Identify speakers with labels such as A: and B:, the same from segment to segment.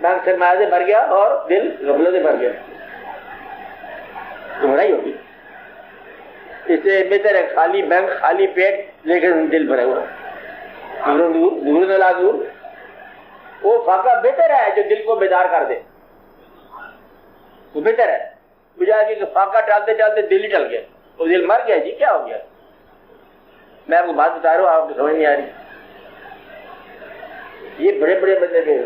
A: Bank سرمایہ سے بھر گیا اور دل غفلت سے بھر گیا، گمراہی ہوگی۔ اس سے بہتر ہے خالی بینک خالی پیٹ لیکن دل بھرا ہوا، دور نہ دور، وہ فاقہ بہتر ہے جو دل کو بیدار کر دے، وہ بہتر ہے بجائے کہ فاقہ ٹالتے ٹالتے دل ہی ٹل گیا، وہ دل مر گیا۔ جی کیا ہو گیا؟ میں آپ کو بات بتا رہا ہوں، آپ کو سمجھ نہیں آ رہی۔ یہ بڑے بڑے بندے کے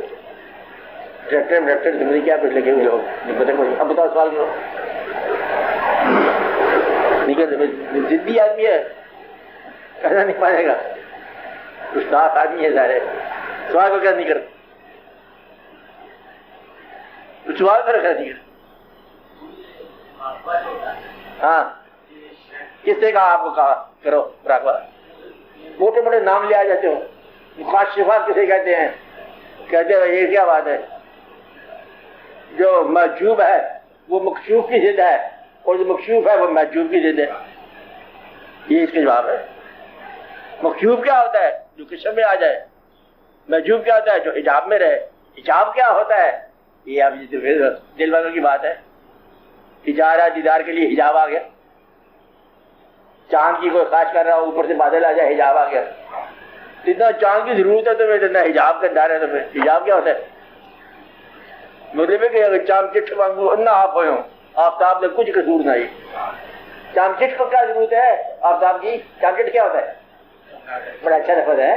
A: ڈاکٹر زندگی کیا کچھ لگے ہوئے لوگ، پتہ نہیں۔ اب بتاؤ سوال کرو، ضدی آدمی ہے، کہنا نہیں پائے گا، استاد آدمی ہے سارے، سوال کو کیا نہیں کرتے، سوال کر رکھا نہیں کرتے۔ ہاں کس سے کہا آپ کو؟ کہا کرو راکبہ، موٹے موٹے نام لے آ جاتے ہو، مکاشفات کسے کہتے ہیں؟ کہتے ہیں یہ کیا بات ہے، جو محجوب ہے وہ مکشوف کی ضد ہے، اور جو مکشوف ہے وہ محجوب کی ضد ہے۔ یہ اس کا جواب ہے۔ مکشوف کیا ہوتا ہے؟ جو کشف میں آ جائے۔ محجوب کیا ہوتا ہے؟ جو حجاب میں رہے۔ حجاب کیا ہوتا ہے؟ یہ اب دل والوں کی بات ہے۔ تجارہ دیدار کے لیے حجاب آ گیا، چاند کی کوئی خواہش کر رہا ہو، اوپر سے بادل آ جائے، حجاب آ گیا۔ جتنا چاند کی ضرورت ہے تمہیں اتنا حجاب کا ڈر ہے تمہیں۔ حجاب کیا ہوتا ہے؟ مطلب ہے کہ اگر چاند چٹ مانگو نہ آپ ہوئے ہوں، آفتاب نے کچھ قصور نہ ہی۔ چاند چٹ کو کیا ضرورت ہے آفتاب کی؟ چاند چٹ کیا ہوتا ہے؟ بڑا اچھا لفظ ہے،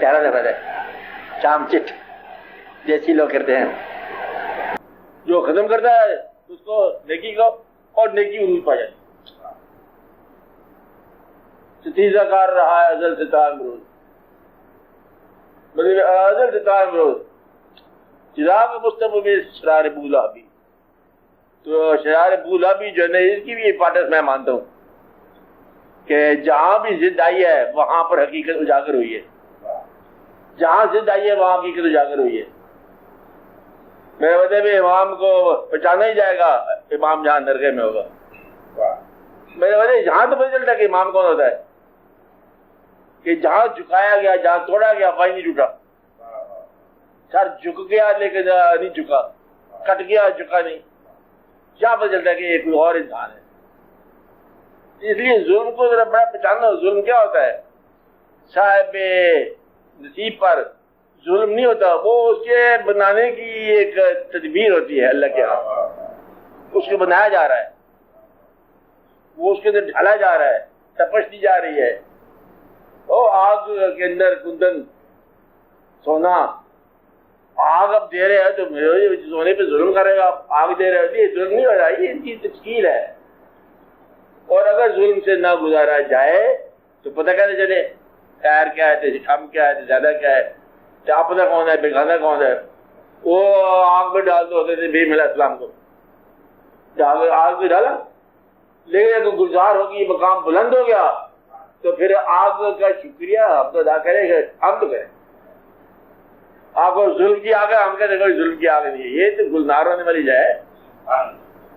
A: پیارا لفظ ہے، چاند چٹ جیسی لوگ کرتے ہیں۔ جو ختم کرتا ہے اس کو نیکی کو اور نیکی عروج پا جاتی۔ ستیزہ کار رہا ہے ازل سے تا امروز، ازل سے تا امروز، چراغ مصطفیٰ میں شرار بولا بھی۔ تو شرار بولا بھی جو ہے اس کی بھی امپارٹنس میں مانتا ہوں کہ جہاں بھی ضد آئی ہے وہاں پر حقیقت اجاگر ہوئی ہے، جہاں ضد آئی ہے وہاں حقیقت اجاگر ہوئی ہے۔ میرے مطلب امام کو پہچانا ہی جائے گا امام جہاں درگاہ میں ہوگا۔ میرے مطلب جہاں تو پتہ چلتا ہے کہ امام کون ہوتا ہے، کہ جہاں جھکایا گیا، جہاں توڑا گیا وہیں نہیں ٹوٹا۔ سر جھک گیا لیکن نہیں جھکا، کٹ گیا جھکا نہیں، جہاں پتہ چلتا ہے کہ یہ کوئی اور انسان ہے۔ اس لیے ظلم کو ذرا بڑا پہچاننا۔ ظلم کیا ہوتا ہے؟ صاحب نصیب پر ظلم نہیں ہوتا، وہ اس کے بنانے کی ایک تدبیر ہوتی ہے اللہ کے ہاں، اس کو بنایا جا رہا ہے، وہ اس کے اندر ڈھالا جا رہا ہے، تپش دی جا رہی ہے۔ او آگ کے اندر کندن سونا، آگ اب دے رہے ہیں تو سونے پہ ظلم کرے گا، آگ دے رہے ہیں، یہ ظلم نہیں ہو رہا، یہ ان کی تشکیل ہے۔ اور اگر ظلم سے نہ گزارا جائے تو پتہ کیسے چلے خیر کیا ہے، کم کیا ہے، زیادہ کیا ہے، چاپنا کون ہے، بگانا کون ہے۔ وہ آگ میں ڈال دو حضرت ابراہیم علیہ السلام کو آگ میں ڈالا، لیکن اگر گزار ہوگی، مقام بلند ہو گیا تو پھر آگ کا شکریہ ہم تو ادا کریں گے، ہم تو کریں۔ آپ کو ظلم کی آگ ہے، ہم کہتے ہیں ظلم کی آگ نہیں ہے، یہ تو گلنار ہونے والی جائے۔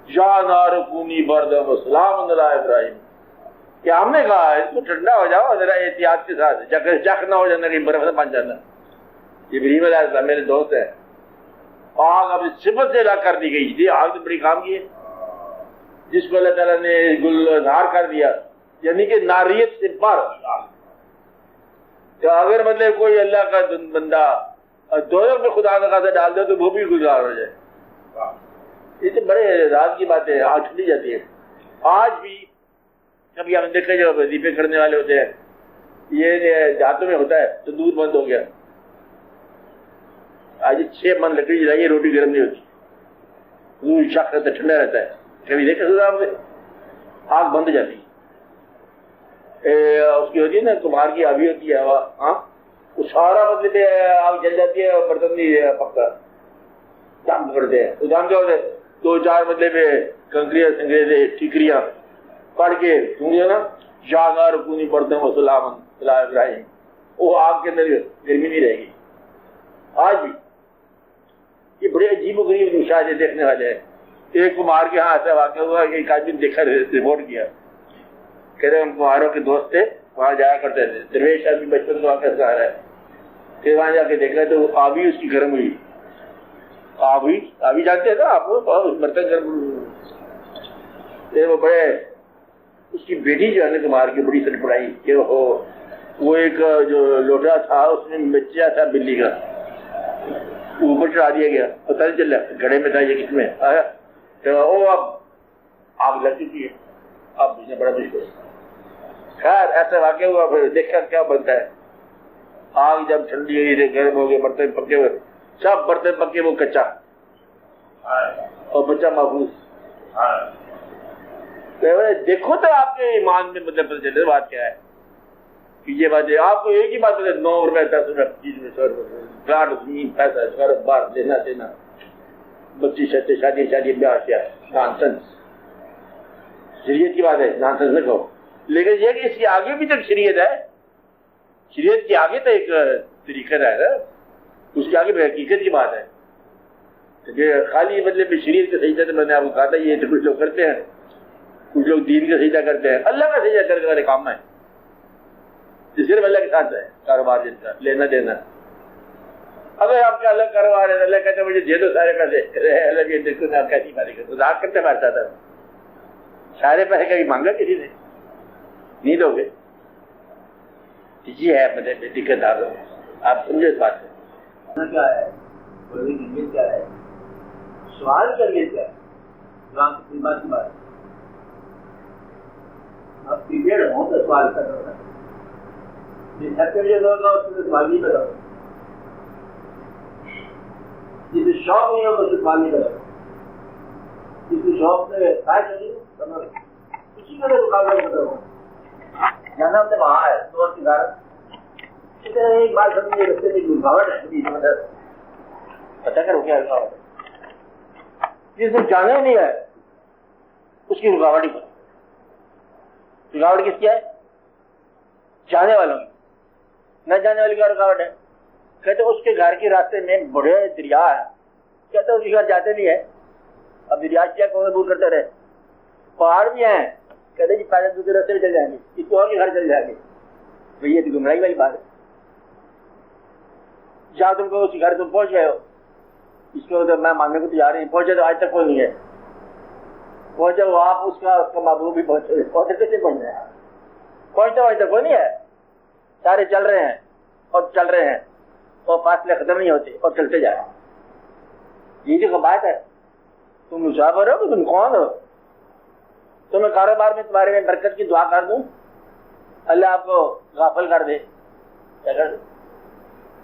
A: یا نار کونی بردم سلام علی ابراہیم، کیا ہم نے کہا اس کو ٹھنڈا ہو جاؤ ذرا احتیاط کے ساتھ، جخ نہ ہو جانا کہ برف سے بن جانا۔ ابراہیم علیہ السلام میرے دوست ہیں، آگ اب صفت سے لا کر دی گئی، یہ آگ تو بڑی کام کی ہے، جس کو اللہ تعالیٰ نے گلنار کر دیا، یعنی کہ ناریت سے باہر آگ۔ تو اگر مطلب کوئی اللہ کا بندہ دوزخ میں خدا کا خاصا ڈال دے تو وہ بھی گلزار ہو جائے۔ یہ تو بڑے راز کی باتیں آج چھوڑی جاتی ہے۔ آج بھی کبھی ہم دیکھے جو وظیفے کرنے والے ہوتے ہیں، یہ دیہاتوں میں ہوتا ہے تو دودھ بند ہو گیا، آج 6 من لکڑی جلائیے روٹی گرم نہیں ہوتی، دودھ شک رہتا ہے، ٹھنڈا رہتا ہے۔ کبھی دیکھا صدا سے آگ بند جاتی ہے، اس کی ہوتی ہے نا کمہار کی آبی ہوتی ہے ہوا، ہاں وہ سارا مطلب آگ جل جاتی ہے اور برتن نہیں پکتا، جام کرتے ہیں، جام کیا ہوتے ہیں 2-4 مطلب کنکریاں سنگریزے ٹھیکریاں پڑھ کے سنگے نا، جاگار کونی برتن و سلام علی ابراہیم، وہ آگ کے اندر گرمی نہیں رہے گی۔ آج بھی یہ بڑے عجیب و غریب مشاہدے دیکھنے والے ہیں۔ ایک کمہار کے ہاں ایسا واقعہ ہوا کہ ایک آدمی دیکھا، رپورٹ کیا، کہہ رہے ہم کمہاروں کے دوست تھے، وہاں جایا کرتے تھے، درویش آدمی بچپن کا واقعہ سا رہا ہے، پھر وہاں جا کے دیکھا تو آبی اس کی گرم ہوئی، آپ بھی جانتے ہیں نا، آپ برتن وہ بڑے، اس کی بیٹی جو ہے نا کمار کی بڑی سر پڑائی کہ وہ ایک جو لوٹا تھا اس میں بچہ تھا بلی کا، اوپر چڑھا دیا گیا، پتہ نہیں چلا گھڑے میں تھا یہ کس میں آیا، تو وہ اب آگ لگ چکی ہے، اب اس نے بڑا مشکل۔ خیر ایسا واقعہ ہوا، پھر دیکھا کیا بنتا ہے۔ آگ جب ٹھنڈی ہوئی تھی، گرم ہو گئے، برتن پکے ہوئے، سب برتن پکے، وہ کچا اور بچہ محفوظ۔ دیکھو تو آپ کے ایمان میں مطلب پتہ چلے بات کیا ہے کہ یہ بات ہے۔ آپ کو ایک ہی بات ہے، 9 روپے 10 روپے 25 روپے پلاٹ زمین پیسہ گھر بار دینا دینا، بچی شادی بیاہ کیا، نانسنس، شریعت کی بات ہے، نانسنس نہ کہو۔ لیکن یہ کہ اس کے آگے بھی تک شریعت ہے، شریعت کے آگے تو ایک طریقہ ہے، اس کے آگے بھی حقیقت کی بات ہے۔ خالی مطلب شریعت کا سجدہ تو میں نے آپ کو کہا تھا، یہ تو کچھ لوگ کرتے ہیں، کچھ لوگ دین کا سجدہ کرتے ہیں، اللہ کا سجدہ کرنے والے کام ہے، صرف اللہ کے ساتھ ہے کاروبار، جن کا لینا دینا۔ اگر آپ کا اللہ کاروبار ہے، اللہ کہتے ہیں مجھے دے دو سارے پیسے، اللہ بھی دیکھو آپ کیسی بات کرتے، مذاق کرتے مارتا تھا، سارے پیسے کبھی مانگا کسی نے؟ نہیں دو گے؟ یہ ہے مطلب دقت۔ آپ سمجھے اس بات کو
B: کیا ہے، بولنے کی نیت کیا ہے، سوال کا نیت کیا ہے، اسلام کی بات کی بات ہے۔ اب پیریڈ ہوں تو سوال کر رہا ہے، جس حد کے لیے لوگ اس سے سوال نہیں کرو، جسے شوق نہیں ہو تو سوال نہیں کرو، جس کی شوق سے خواہش نہیں ہو اسی کا مقابلہ کرو۔ جانا ہم نے وہاں ہے دور کی دارت، ایک بات سمجھے رستے میں رکاوٹ ہے، پتہ کرو کیا رکاوٹ ہے، جس نے جانا ہی نہیں ہے اس کی رکاوٹ ہی کرو۔ رکاوٹ کس کی ہے؟ جانے والوں کی، نہ جانے والی کا رکاوٹ ہے۔ کہتے اس کے گھر کے راستے میں بڑے دریا ہے، کہتے اس کے گھر جاتے نہیں ہے، اب دریا کیا کون دور کرتے رہے، پہاڑ بھی ہیں، کہتے جی پہلے دوسرے راستے میں چل جائیں گے، کسی اور کے گھر چل جائیں گے، بھئی یہ تو گمراہی والی بات ہے۔ جہاں تم کو اس گھر تم پہنچ گئے ہو، اس کو تو میں ماننے کو تیار نہیں، پہنچے تو آج تک کوئی نہیں ہے، پہنچے وہ آپ اس کا محبوب بھی پہنچے کیسے پہنچ رہے ہیں، پہنچتے آج تک کوئی نہیں ہے، سارے چل رہے ہیں اور چل رہے ہیں اور فاصلے ختم نہیں ہوتے اور چلتے جا رہے ہیں۔ یہ جو بات ہے، تم مسافر ہو کہ تم کون ہو؟ تمہیں کاروبار میں تمہارے میں برکت کی دعا کر دوں، اللہ آپ کو غافل کر دے، کیا کر دے؟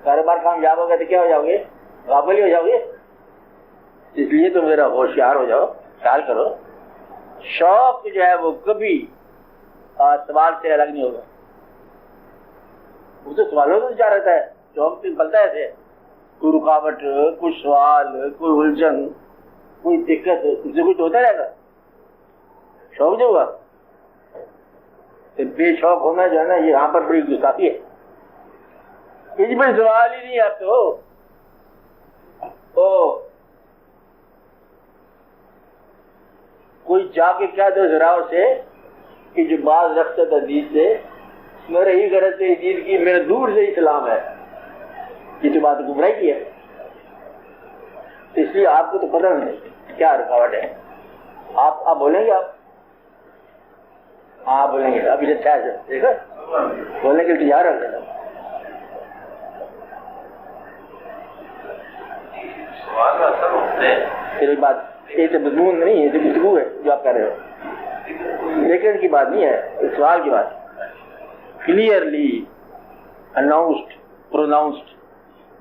B: کاروبار کامیاب ہوگا تو کیا ہو جاؤ گے؟ غافل ہی ہو جاؤ گے۔ اس لیے تم میرا ہوشیار ہو جاؤ، خیال کرو، شوق جو ہے وہ کبھی سوال سے الگ نہیں ہوگا، وہ تو سوالوں سے جا رہتا ہے، شوق سے بلتا ہے ایسے، کوئی رکاوٹ، کوئی سوال، کوئی الجھن، کوئی دقت، اس سے کچھ ہوتا رہے گا۔ شوق جو ہوا بے شوق ہونا جو ہے نا، یہ یہاں پر بڑی گستاخی ہے، اس میں سوال ہی نہیں آپ تو کوئی جا کے کیا دو ذراؤ سے کہ جو بعض رفت حدیث سے میرے ہی غرض سے حدیث کی میرے دور سے اسلام ہے، یہ تو بات گمراہی کی ہے۔ اس لیے آپ کو تو پتہ نہیں کیا رکاوٹ ہے۔ آپ بولیں گے، آپ بولیں گے، ابھی سے دیکھا بولنے کے لیے تیار ہے۔ پھر بات یہ تو مضمون نہیں ہے، یہ تو گفتگو ہے جو آپ کر رہے ہو، لیکن کی بات نہیں ہے، سوال کی بات clearly announced, pronounced,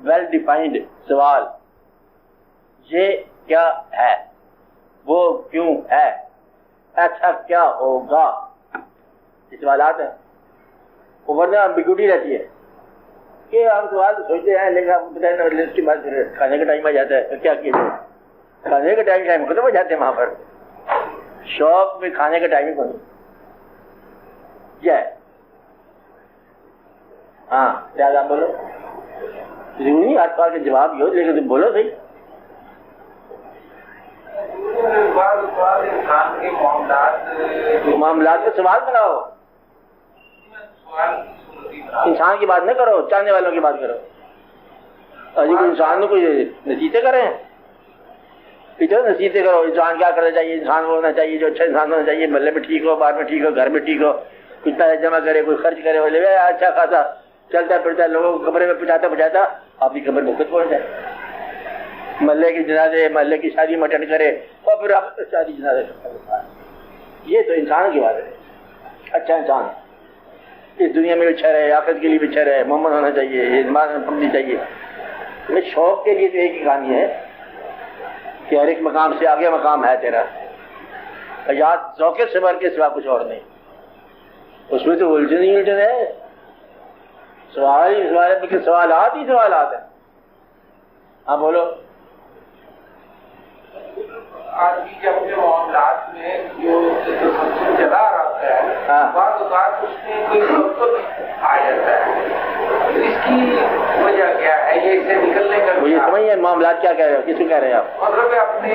B: well defined سوال، یہ کیا ہے، وہ کیوں ہے، ایسا کیا ہوگا، یہ سوالات ہیں۔ ورنہ ایمبیگوٹی رہتی ہے کہ ہم سوال سوچتے ہیں لیکن آپ کو بتائیں نا اس کے بعد کھانے کا ٹائم آ جاتا ہے، کیا کیا جائے، کھانے کا ٹائم ختم ہو جاتے ہیں وہاں پر، شوق میں کھانے کا ٹائم ہی بند کیا ہے۔ ہاں زیادہ بولو، ضروری نہیں آس پاس کے جواب ہی ہو، لیکن تم بولو صحیح۔ معاملات کو سوال بناؤ، انسان کی بات نہ کرو، چاہنے والوں کی بات کرو۔ ابھی کوئی انسان نے کوئی نتیجے کرے ہیں، ادھر نصیحتیں کرو انسان کیا کرنا چاہیے، انسان ہونا چاہیے جو اچھا انسان ہونا چاہیے، محلے میں ٹھیک ہو، باہر میں ٹھیک ہو، گھر میں ٹھیک ہو، کچھ پیسے جمع کرے، کوئی خرچ کرے، وہ لے اچھا خاصا چلتا پھرتا لوگوں کو کمرے میں پہنچاتا آپ کی قبر میں خود پہنچ جائے، محلے کی جنازے محلے کی شادی میں اٹینڈ کرے اور پھر آپ شادی جنازے. یہ تو انسان کی بات ہے. اچھا انسان اس دنیا میں بھی اچھا رہے، آخرت کے لیے بھی اچھا رہے، محمد ہونا چاہیے، ایمان پڑھنی چاہیے. میں شوق کے لیے تو ایک ہی کہانی ہے کہ ہر ایک مقام سے آگے مقام ہے تیرا، یاد ذوق صبر کے سوا کچھ اور نہیں. اس میں تو الجھن ہی الجھن ہے، سوال ہی سوال ہے، سوالات ہی سوالات ہیں. ہاں بولو.
C: آج بھی جب اپنے معاملات میں جو سلسلہ چلا رہتا ہے بعض اوقات اس میں کوئی وقت آ جاتا ہے، اس کی وجہ کیا ہے؟ یہ اس سے نکلنے کا
B: مجھے سمجھیے معاملات کیا کہہ رہے ہو، کس کو کہہ رہے ہیں آپ؟
C: مطلب اپنے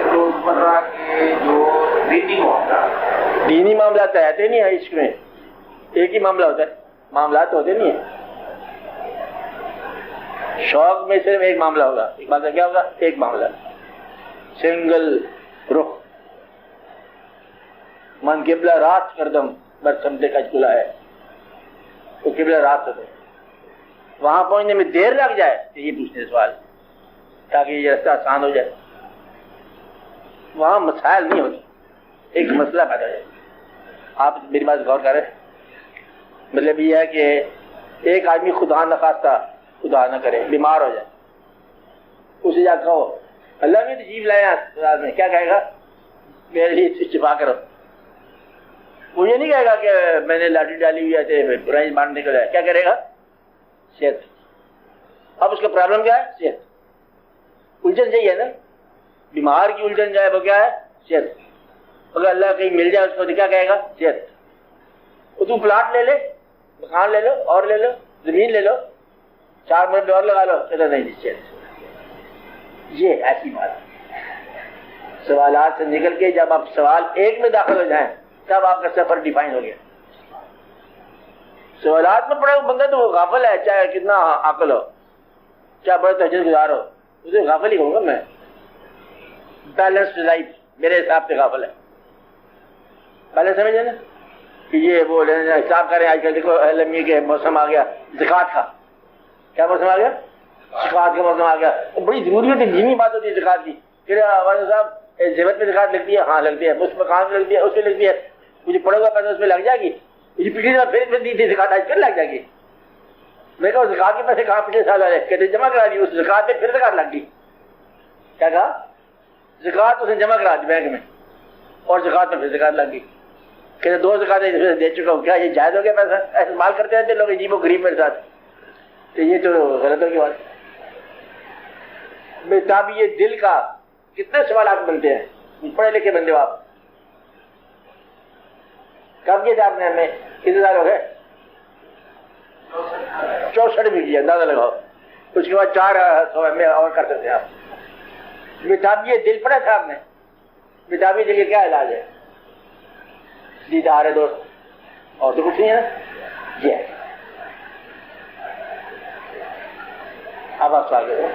C: روزمرہ کے جو
B: دینی معاملات رہتے نہیں ہیں عشق میں، ایک ہی معاملہ ہوتا ہے، معاملات ہوتے نہیں ہیں. شوق میں صرف ایک معاملہ ہوگا. ایک بات کیا ہوگا؟ ایک معاملہ، سنگل رخ. من قبلہ راست کردم بس سمجھے کچھ کلا ہے، تو قبلہ راست ہوتے وہاں پہنچنے میں دیر لگ جائے تو یہ پوچھنے سوال تاکہ یہ رستہ آسان ہو جائے. وہاں مسائل نہیں ہوتے، ایک مسئلہ پیدا ہو جائے. آپ میری بات غور کریں، مطلب یہ ہے کہ ایک آدمی خدا نخواستہ خدا نہ کرے بیمار ہو جائے، اسے جا کہو اللہ نے تشریف لایا میں، کیا کہے گا؟ میرے لیے شفا کرو. وہ یہ نہیں کہے گا کہ میں نے لاٹھی ڈالی ہوئی ہے برائی باندھنے کے لیے. کیا کرے گا؟ صحت. اب اس کا پرابلم کیا ہے؟ صحت. الجھن چاہیے نا، بیمار کی الجھن جائے وہ کیا ہے؟ صحت. اگر اللہ کہیں مل جائے اس کو تو کیا کہے گا؟ صحت. وہ تم پلاٹ لے لے، مکان لے لو، اور لے لو، زمین لے لو، 4 مربے اور لگا لو، کہتا نہیں جی صحت. یہ ایسی بات ہے. سوالات سے نکل کے جب آپ سوال ایک میں داخل ہو جائیں تب آپ کا سفر ڈیفائن ہو گیا. سوالات میں پڑے بندہ تو وہ غافل ہے، چاہے کتنا عقل ہو، چاہے بڑے تہجد گزار ہو، اسے غافل ہی کہوں گا میں. بیلنسڈ لائف میرے حساب سے غافل ہے. پہلے سمجھے نا کہ یہ وہ حساب کریں. آج کل دیکھو لمبی کے موسم آ گیا زکوٰۃ کا. کیا موسم آ گیا؟ زکوٰۃ کا موسم آ گیا. بڑی ضروری ہوتی ہے، دینی بات ہوتی ہے زکوٰۃ کی. پھر والد صاحب زیورت میں زکوٰۃ لگتی ہے؟ ہاں لگتی ہے. اس مکان میں لگتی ہے؟ اس میں لگتی ہے. مجھے پڑے گا پیسہ اس میں لگ جائے گی. یہ پچھلی سال پھر دی تھی زکوٰۃ، آج پھر لگ جائے گی. میں کہا زکوٰۃ کے پیسے کہاں پچھلے سال والے؟ کہتے جمع کرا دی. اس زکوٰۃ پہ پھر زکوٰۃ لگ گئی. کیا کہا؟ زکوٰۃ اس نے جمع کرا دی بینک میں اور زکوٰۃ میں پھر زکوٰۃ لگ گئی. کہتے 2 زکوٰۃیں دے چکا ہوں. کیا یہ جائز ہو گیا؟ پیسہ ایسے مال کرتے رہتے لوگ عجیب و غریب میرے ساتھ. تو یہ تو غلط ہوگی بات. تب یہ دل کا کتنے سوالات بنتے ہیں. پڑھے لکھے بندے ہو آپ. کب کیا تھا آپ نے؟ ہمیں کتنے سال ہو گئے؟ 64 بھی کیا، اندازہ لگاؤ. اس کے بعد 4 میں اور کر سکتے ہیں آپ. بتاب یہ دل پڑا تھا آپ نے. بتابی دل کے کیا علاج ہے؟ دیدار ہے دوست، اور تو کچھ نہیں ہے نا. یہ اب آپ سوال کرو.